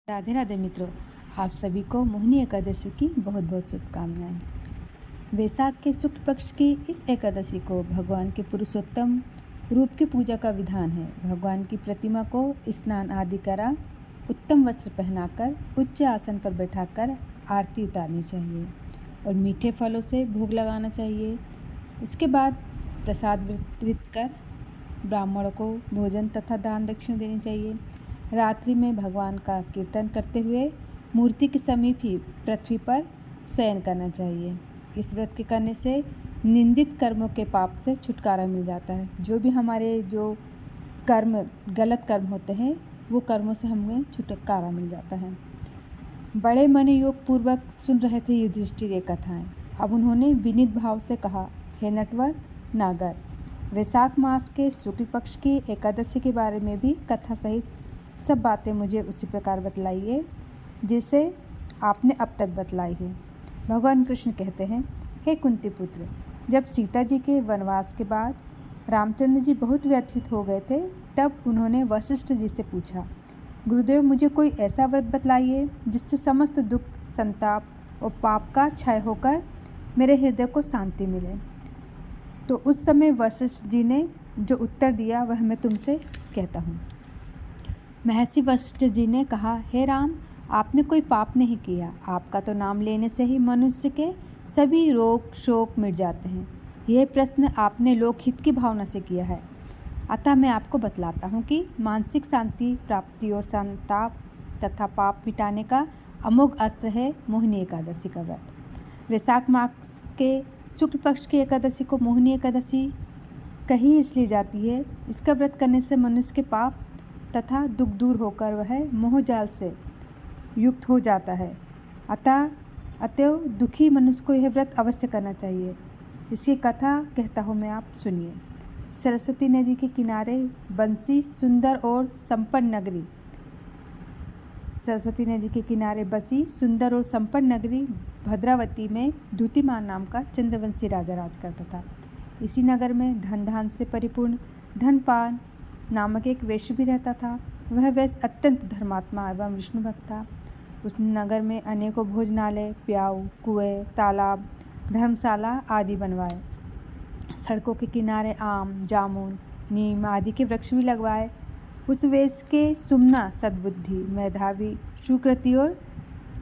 राधे राधे मित्रों, आप सभी को मोहिनी एकादशी की बहुत बहुत शुभकामनाएं। वैशाख के शुक्ल पक्ष की इस एकादशी को भगवान के पुरुषोत्तम रूप की पूजा का विधान है। भगवान की प्रतिमा को स्नान आदि करा, उत्तम वस्त्र पहनाकर उच्च आसन पर बैठाकर आरती उतारनी चाहिए और मीठे फलों से भोग लगाना चाहिए। इसके बाद प्रसाद वितरित कर ब्राह्मणों को भोजन तथा दान दक्षिणा देनी चाहिए। रात्रि में भगवान का कीर्तन करते हुए मूर्ति के समीप ही पृथ्वी पर शयन करना चाहिए। इस व्रत के करने से निंदित कर्मों के पाप से छुटकारा मिल जाता है। जो भी हमारे कर्म गलत कर्म होते हैं वो कर्मों से हमें छुटकारा मिल जाता है। बड़े मन योग पूर्वक सुन रहे थे युधिष्ठिर ये कथाएं। अब उन्होंने विनीत भाव से कहा, हे नटवर नागर, वैशाख मास के शुक्ल पक्ष की एकादशी के बारे में भी कथा सहित सब बातें मुझे उसी प्रकार बतलाइए जैसे आपने अब तक बतलाई है। भगवान कृष्ण कहते हैं, हे कुंती पुत्र, जब सीता जी के वनवास के बाद रामचंद्र जी बहुत व्यथित हो गए थे, तब उन्होंने वशिष्ठ जी से पूछा, गुरुदेव मुझे कोई ऐसा व्रत बतलाइए जिससे समस्त दुख, संताप और पाप का क्षय होकर मेरे हृदय को शांति मिले। तो उस समय वशिष्ठ जी ने जो उत्तर दिया वह मैं तुमसे कहता हूँ। महर्षि वशिष्ठ जी ने कहा, हे राम, आपने कोई पाप नहीं किया। आपका तो नाम लेने से ही मनुष्य के सभी रोग शोक मिट जाते हैं। यह प्रश्न आपने लोकहित की भावना से किया है। अतः मैं आपको बतलाता हूँ कि मानसिक शांति प्राप्ति और संताप तथा पाप मिटाने का अमोघ अस्त्र है मोहिनी एकादशी का व्रत। वैशाख मास के शुक्ल पक्ष की एकादशी को मोहिनी एकादशी कही इसलिए जाती है। इसका व्रत करने से मनुष्य के पाप तथा दुख दूर होकर वह मोहजाल से युक्त हो जाता है। अतएव दुखी मनुष्य को यह व्रत अवश्य करना चाहिए। इसकी कथा कहता हूँ मैं, आप सुनिए। सरस्वती नदी के किनारे बंसी सुंदर और संपन्न नगरी सरस्वती नदी के किनारे बसी सुंदर और संपन्न नगरी भद्रावती में द्युतिमान नाम का चंद्रवंशी राजा राज करता था। इसी नगर में धन धान से परिपूर्ण धनपान नामक एक वैश्य भी रहता था। वह वैश्य अत्यंत धर्मात्मा एवं विष्णु भक्त था। उस नगर में अनेकों भोजनालय, प्याऊ, कुएं, तालाब, धर्मशाला आदि बनवाए। सड़कों के किनारे आम, जामुन, नीम आदि के वृक्ष भी लगवाए। उस वैश्य के सुमना, सद्बुद्धि, मेधावी, सुकृति और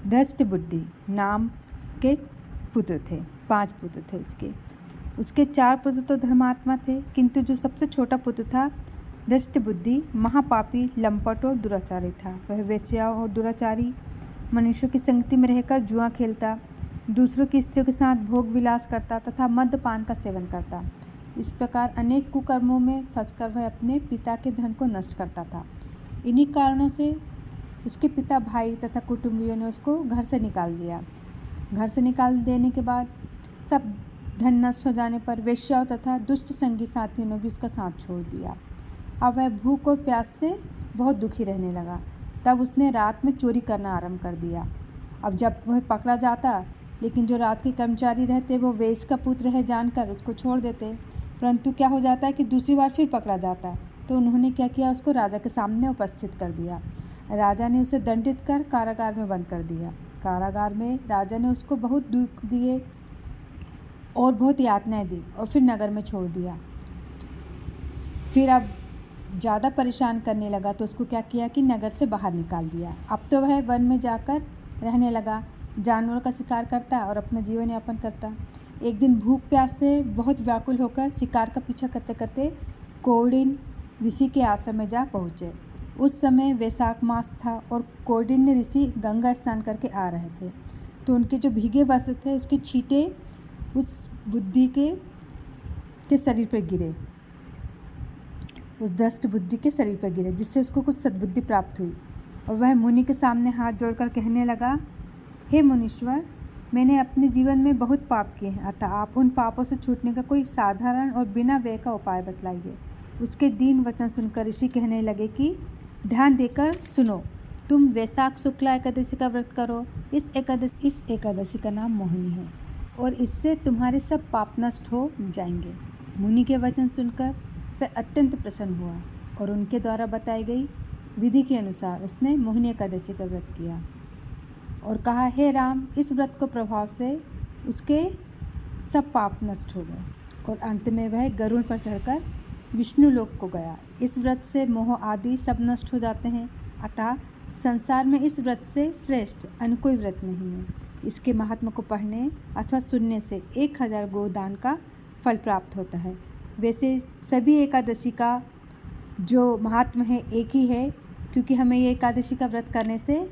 धृष्ट बुद्धि नाम के पुत्र थे। 5 पुत्र थे उसके 4 पुत्र तो धर्मात्मा थे, किंतु जो सबसे छोटा पुत्र था धृष्ट बुद्धि महापापी, लंपट और दुराचारी था। वह वेश्याओं और दुराचारी मनुष्यों की संगति में रहकर जुआ खेलता, दूसरों की स्त्रियों के साथ भोग विलास करता तथा मद्यपान का सेवन करता। इस प्रकार अनेक कुकर्मों में फंसकर वह अपने पिता के धन को नष्ट करता था। इन्हीं कारणों से उसके पिता, भाई तथा कुटुंबियों ने उसको घर से निकाल दिया। घर से निकाल देने के बाद सब धन नष्ट हो जाने पर वेश्याओं तथा दुष्ट संगी साथियों ने भी उसका साथ छोड़ दिया। अब वह भूख और प्यास से बहुत दुखी रहने लगा। तब उसने रात में चोरी करना आरंभ कर दिया। अब जब वह पकड़ा जाता, लेकिन जो रात के कर्मचारी रहते वो वैश्य का पुत्र है जानकर उसको छोड़ देते, परंतु क्या हो जाता है कि दूसरी बार फिर पकड़ा जाता है। तो उन्होंने क्या किया, उसको राजा के सामने उपस्थित कर दिया। राजा ने उसे दंडित कर कारागार में बंद कर दिया। कारागार में राजा ने उसको बहुत दुख दिए और बहुत यातनाएं दी और फिर नगर में छोड़ दिया। फिर अब ज़्यादा परेशान करने लगा तो उसको क्या किया कि नगर से बाहर निकाल दिया। अब तो वह वन में जाकर रहने लगा, जानवरों का शिकार करता और अपना जीवन यापन करता। एक दिन भूख प्यास से बहुत व्याकुल होकर शिकार का पीछा करते करते कौंडिन्य ऋषि के आश्रम में जा पहुँचे। उस समय वैशाख मास था और कौंडिन्य ऋषि गंगा स्नान करके आ रहे थे। तो उनके जो भीगे वस्त्र थे उसकी छींटे उस बुद्धि के शरीर पर गिरे, उस दृष्ट बुद्धि के शरीर पर गिरे, जिससे उसको कुछ सद्बुद्धि प्राप्त हुई। और वह मुनि के सामने हाथ जोड़कर कहने लगा, हे मुनीश्वर, मैंने अपने जीवन में बहुत पाप किए हैं, अतः आप उन पापों से छूटने का कोई साधारण और बिना व्यय का उपाय बतलाइए। उसके दीन वचन सुनकर ऋषि कहने लगे कि ध्यान देकर सुनो, तुम वैशाख शुक्ला एकादशी का व्रत करो। इस एकादशी का नाम मोहिनी है और इससे तुम्हारे सब पाप नष्ट हो जाएंगे। मुनि के वचन सुनकर वह अत्यंत प्रसन्न हुआ और उनके द्वारा बताई गई विधि के अनुसार उसने मोहिनी एकादशी का व्रत किया और कहा, हे राम, इस व्रत को प्रभाव से उसके सब पाप नष्ट हो गए और अंत में वह गरुड़ पर चढ़कर विष्णु लोक को गया। इस व्रत से मोह आदि सब नष्ट हो जाते हैं। अतः संसार में इस व्रत से श्रेष्ठ अन्य कोई व्रत नहीं है। इसके महात्मा को पढ़ने अथवा सुनने से 1000 गोदान का फल प्राप्त होता है। वैसे सभी एकादशी का जो महात्मा है एक ही है, क्योंकि हमें ये एकादशी का व्रत करने से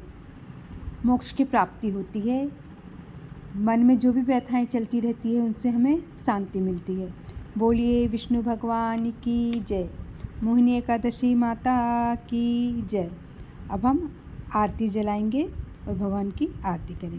मोक्ष की प्राप्ति होती है। मन में जो भी व्यथाएं चलती रहती है उनसे हमें शांति मिलती है। बोलिए विष्णु भगवान की जय, मोहिनी एकादशी माता की जय। अब हम आरती जलाएंगे और भगवान की आरती करेंगे।